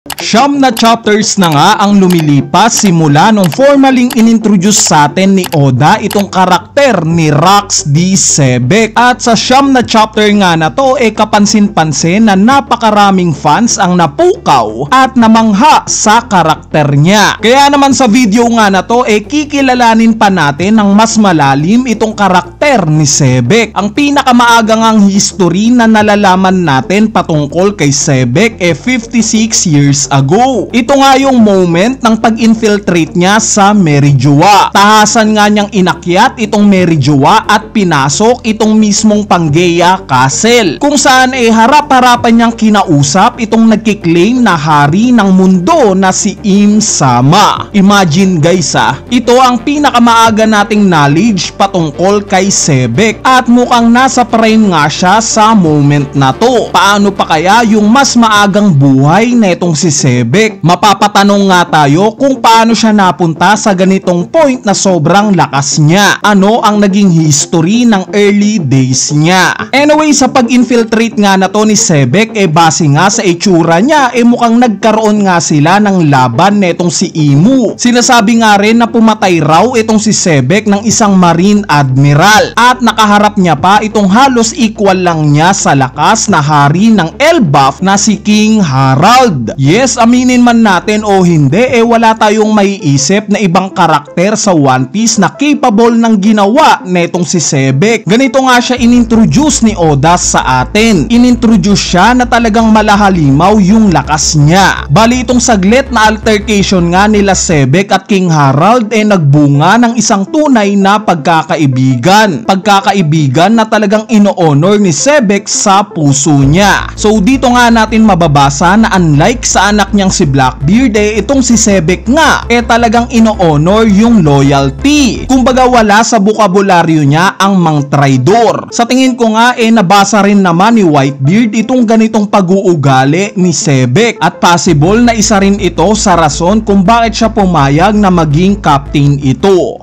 Siyam na chapters na nga ang lumilipas simula nung formaling inintroduce sa atin ni Oda itong karakter ni Rox D. Xebec. At sa siyam na chapter nga na to kapansin-pansin na napakaraming fans ang napukaw at namangha sa karakter niya. Kaya naman sa video nga na to kikilalanin pa natin ng mas malalim itong karakter ni Xebec. Ang pinakamaagang ang history na nalalaman natin patungkol kay Xebec 56 years ago. Ito nga yung moment ng pag-infiltrate niya sa Merijoa. Tahasan nga niyang inakyat itong Merijoa at pinasok itong mismong Pangea Castle, kung saan harap-harapan niyang kinausap itong nagkiklaim na hari ng mundo na si Im-sama. Imagine guys ito ang pinakamaaga nating knowledge patungkol kay Xebec at mukhang nasa prime nga siya sa moment na to. Paano pa kaya yung mas maagang buhay na itong si Xebec? Mapapatanong nga tayo kung paano siya napunta sa ganitong point na sobrang lakas niya. Ano ang naging history ng early days niya? Anyway, sa pag-infiltrate nga na to ni Xebec base nga sa itsura niya mukhang nagkaroon nga sila ng laban netong si Imu. Sinasabi nga rin na pumatay raw itong si Xebec ng isang marine admiral at nakaharap niya pa itong halos equal lang niya sa lakas na hari ng Elbaf na si King Harald. Yes, aminin man natin o hindi wala tayong maiisip na ibang karakter sa One Piece na capable ng ginawa netong si Xebec. Ganito nga siya inintroduce ni Oda sa atin. Inintroduce siya na talagang malahalimaw yung lakas niya. Bali itong saglit na altercation nga nila Xebec at King Harald nagbunga ng isang tunay na pagkakaibigan. Pagkakaibigan na talagang ino-honor ni Xebec sa puso niya. So dito nga natin mababasa na unlike sa anak niyang si Blackbeard itong si Xebec nga talagang ino-honor yung loyalty. Kumbaga wala sa bukabularyo niya ang mang traidor. Sa tingin ko nga nabasa rin naman ni Whitebeard itong ganitong pag-uugali ni Xebec at possible na isa rin ito sa rason kung bakit siya pumayag na maging captain ito.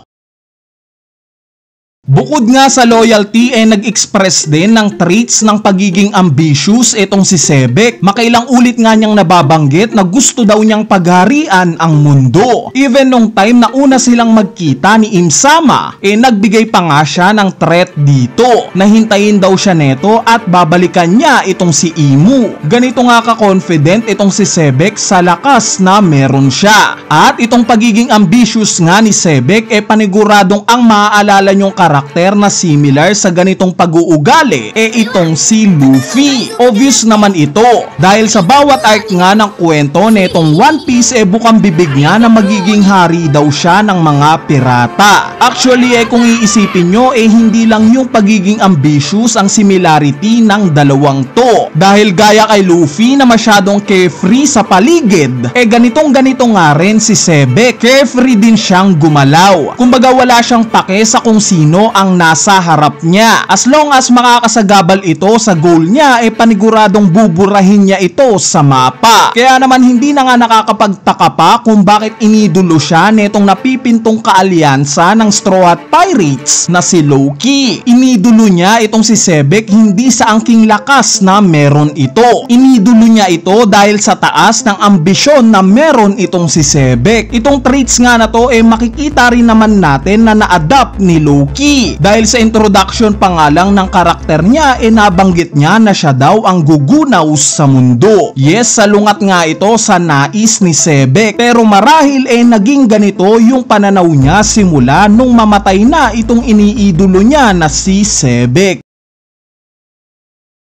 Bukod nga sa loyalty nag-express din ng traits ng pagiging ambitious itong si Xebec. Makailang ulit nga niyang nababanggit na gusto daw niyang pagharian ang mundo. Even nung time na una silang magkita ni Im-sama nagbigay pa nga siya ng threat dito. Nahintayin daw siya neto at babalikan niya itong si Imu. Ganito nga ka-confident itong si Xebec sa lakas na meron siya. At itong pagiging ambitious nga ni Xebec paniguradong ang maaalala niyong karakter na similar sa ganitong pag-uugali itong si Luffy. Obvious naman ito dahil sa bawat arc nga ng kwento netong One Piece bukang bibig niya na magiging hari daw siya ng mga pirata. Actually kung iisipin nyo hindi lang yung pagiging ambitious ang similarity ng dalawang to, dahil gaya kay Luffy na masyadong carefree sa paligid ganitong nga rin si Xebec. Carefree din siyang gumalaw. Kumbaga wala siyang pake sa kung sino ang nasa harap niya. As long as makakasagabal ito sa goal niya paniguradong buburahin niya ito sa mapa. Kaya naman hindi na nga nakakapagtaka pa kung bakit inidolo siya netong napipintong kaalyansa ng Straw Hat Pirates na si Loki. Inidolo niya itong si Xebec hindi sa angking lakas na meron ito. Inidolo niya ito dahil sa taas ng ambisyon na meron itong si Xebec. Itong traits nga na to makikita rin naman natin na na-adapt ni Loki. Dahil sa introduction pa nga lang ng karakter niya nabanggit niya na siya daw ang gugunaw sa mundo. Yes, salungat nga ito sa nais ni Xebec, pero marahil naging ganito yung pananaw niya simula nung mamatay na itong iniidolo niya na si Xebec.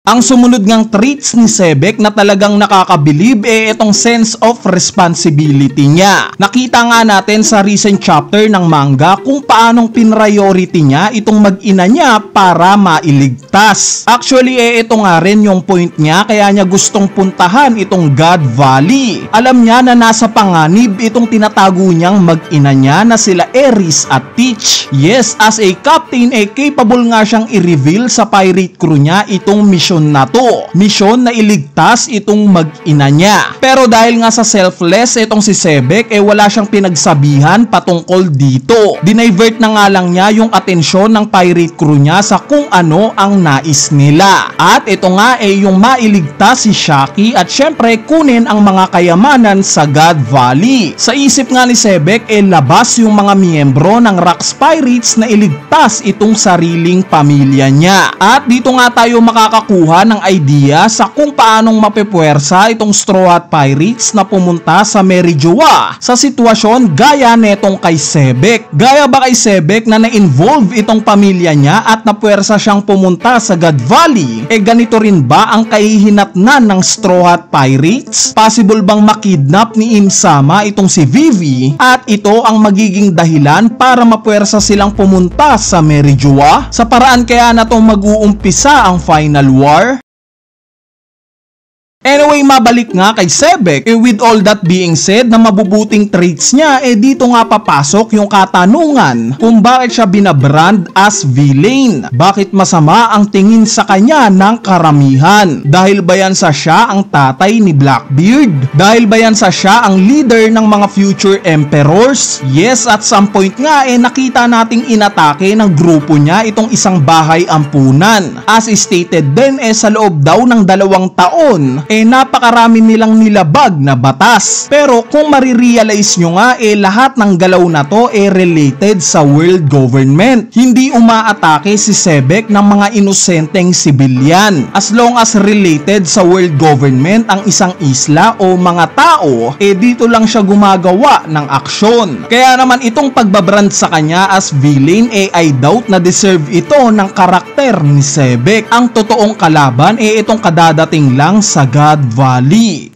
Ang sumunod ngang traits ni Xebec na talagang nakakabilib itong sense of responsibility niya. Nakita nga natin sa recent chapter ng manga kung paanong pinriority niya itong mag-ina niya para mailigtas. Actually ito nga rin yung point niya kaya niya gustong puntahan itong God Valley. Alam niya na nasa panganib itong tinatago niyang mag-ina niya na sila Aris at Teach. Yes, as a captain capable nga siyang i-reveal sa pirate crew niya itong mission misyon na to. Misyon na iligtas itong mag-ina niya. Pero dahil nga sa selfless itong si Sebek wala siyang pinagsabihan patungkol dito. Dinivert na nga lang niya yung atensyon ng pirate crew niya sa kung ano ang nais nila. At ito nga yung mailigtas si Shaki at syempre kunin ang mga kayamanan sa God Valley. Sa isip nga ni Sebek labas yung mga miyembro ng Rocks Pirates na iligtas itong sariling pamilya niya. At dito nga tayo makakakuha ng idea sa kung paanong mapepwersa itong Straw Hat Pirates na pumunta sa Merijoa sa sitwasyon gaya netong kay Sebek. Gaya ba kay Sebek na na-involve itong pamilya niya at napwersa siyang pumunta sa God Valley? Ganito rin ba ang kahihinatnan ng Straw Hat Pirates? Possible bang makidnap ni Im-sama itong si Vivi at ito ang magiging dahilan para mapwersa silang pumunta sa Merijoa? Sa paraan kaya na itong mag-uumpisa ang final war? Anyway, mabalik nga kay Sebek. With all that being said na mabubuting traits niya, dito nga papasok yung katanungan kung bakit siya binabrand as villain. Bakit masama ang tingin sa kanya ng karamihan? Dahil ba yan sa siya ang tatay ni Blackbeard? Dahil ba yan sa siya ang leader ng mga future emperors? Yes, at some point nga nakita nating inatake ng grupo niya itong isang bahay ampunan. As stated din sa loob daw ng 2 taon napakarami nilang nilabag na batas. Pero kung marirealize nyo nga lahat ng galaw na to related sa world government. Hindi umaatake si Sebek ng mga inosenteng sibilyan. As long as related sa world government ang isang isla o mga tao, dito lang siya gumagawa ng aksyon. Kaya naman itong pagbabrand sa kanya as villain I doubt na deserve ito ng karakter ni Sebek. Ang totoong kalaban itong kadadating lang sa God Valley.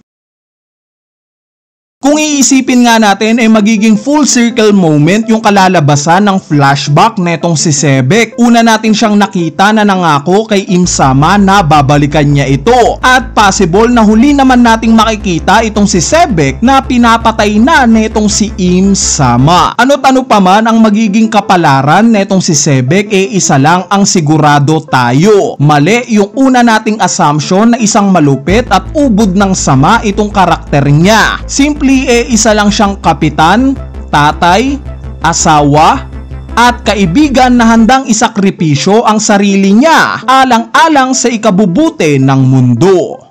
Kung iisipin nga natin magiging full circle moment yung kalalabasan ng flashback netong si Sebek. Una natin siyang nakita na nangako kay Im-sama na babalikan niya ito. At possible na huli naman nating makikita itong si Sebek na pinapatay na netong si Im-sama. Ano't ano pa man ang magiging kapalaran netong si Sebek isa lang ang sigurado tayo. Mali yung una nating assumption na isang malupit at ubod ng sama itong karakter niya. Simply isa lang siyang kapitan, tatay, asawa, at kaibigan na handang isakripisyo ang sarili niya alang-alang sa ikabubuti ng mundo.